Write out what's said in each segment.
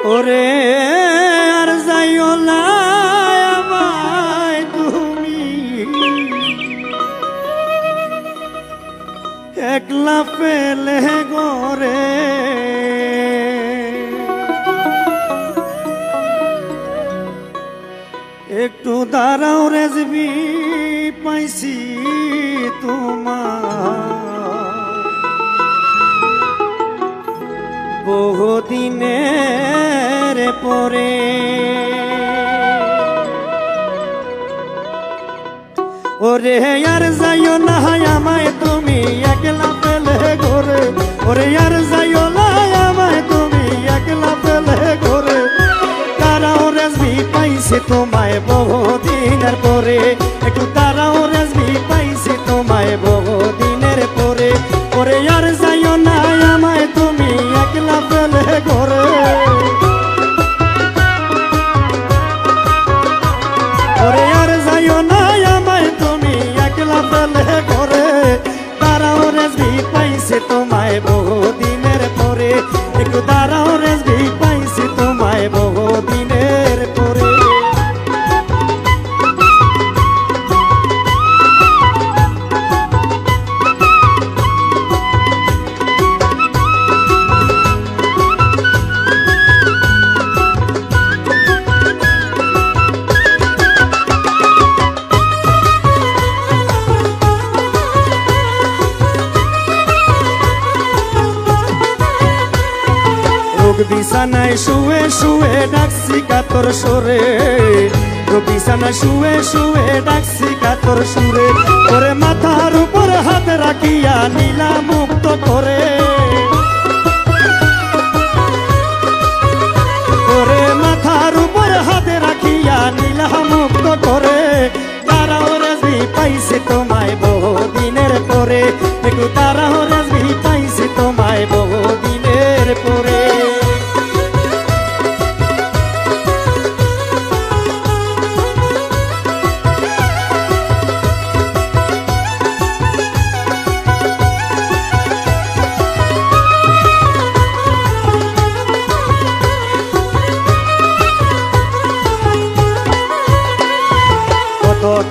ওরে আর যাইও না আমায় তুমি একলা ফেলে গরে একটু দাঁড়াও রেজবি পাইছি তোমার বহুদিনের পরে ওরে আর যাইও না আমায় তুমি একলা ফেলে ঘরে ওরে আর যাইও না আমায় তুমি একলা ফেলে ঘরে দাঁড়াও রেজবি পাইছি তোমায় বহুদিনের পরে একটু দাঁড়াও রেজবি পাইছি তোমায় বহুদিনের পরে ওরে আর যাইও না আমায় তুমি একলা ফেলে ঘরে ওরে আর যাইও না আমায় তুমি একলা ফেলে ঘরে দাঁড়াও রেজবি পাইছি তোমায় বহুদিনের পরে একটু দাঁড়াও রেজবি পাইছি তোমায় বহুদিনের পরে বিছানায় শুয়ে শুয়ে ডাকছি কাতর সুরে বিছানায় শুয়ে শুয়ে ডাকছি কাতর সুরে ওরে মাথার উপর হাত রাখিয়া নীলা মুক্ত করে ওরে মাথার উপর হাত রাখিয়া নীলা মুক্ত করে দাঁড়াও রেজবি পাইছি তোমায় বহুদিনের পরে একটু দাঁড়াও রেজবি পাইছি তোমায় বহুদিনের পরে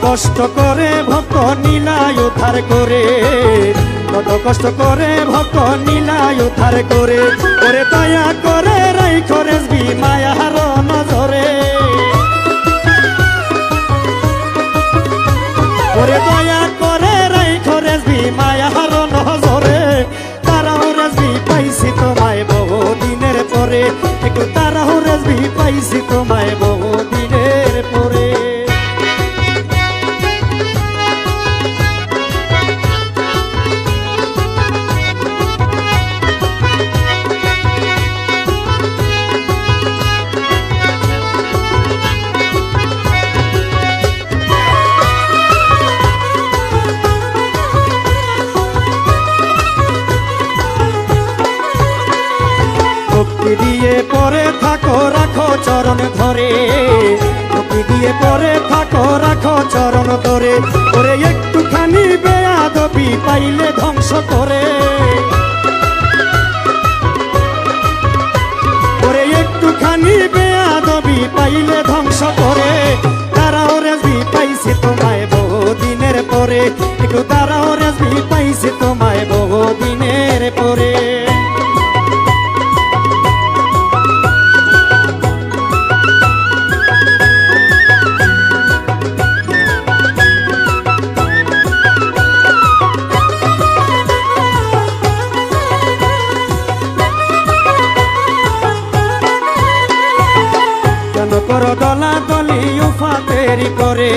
কষ্ট করে ভক্ত নীলায় উদ্ধার করে কত কষ্ট করে ভক্ত নীলায় উদ্ধার করে ওরে দয়া করে রাইখো রেজবি মায়ার নজরে ওরে দয়া করে রাইখো রেজবি মায়ার নজরে তারাও রেজবি পাইছি তোমায় বহুদিনের পরে একটু তারাও রেজবি পাইছি তোমায় বহুদিনের পরে দিয়ে পরে থাকো রাখো চরণ ধরে দিয়ে পরে থাকো রাখো চরণ ধরে ওরে একটুখানি বেয়াদবি পাইলে ধ্বংস করে ওরে একটুখানি বেয়াদবি পাইলে ধ্বংস করে দাঁড়াও রেজবি পাইছি তোমায় বহুদিনের পরে একটু দাঁড়াও রেজবি পাইছি তোমায় বহুদিনের পরে করো দলা দলি উফা তেরি করে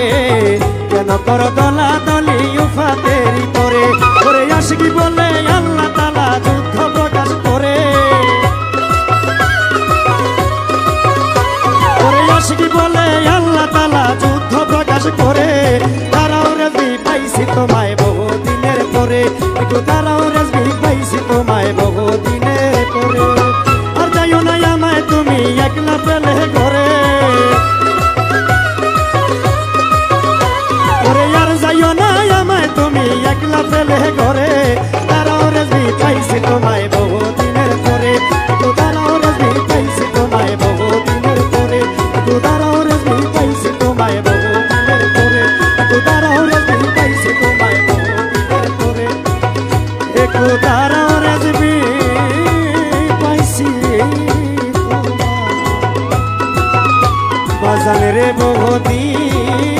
কেন করো দলা দলি উফা তেরি করে ওরে আশিকি বলে আল্লাহ তাআলা যুদ্ধ প্রকাশ করে ওরে আশিকি বলে আল্লাহ তাআলা যুদ্ধ প্রকাশ করে দাঁড়াও রেজবি পাইছি তোমায় বহুদিনের পরে একটু দাঁড়াও রেজবি পাইছি তোমায় বহুদিনের পরে আর যাইও না আমায় তুমি একলা ফেলে ঘরে তুমি একলা ফেলে ঘরে দাঁড়াও রেজবি পাইছি তোমায় বহুদিনের পরে দাঁড়াও রেজবি পাইছি তোমায়। রেজবি পাইছি তোমায় বহুদিনের পরে একটু দাঁড়াও রেজবি পাইছি তোমায় বাজানে রে বহুদিন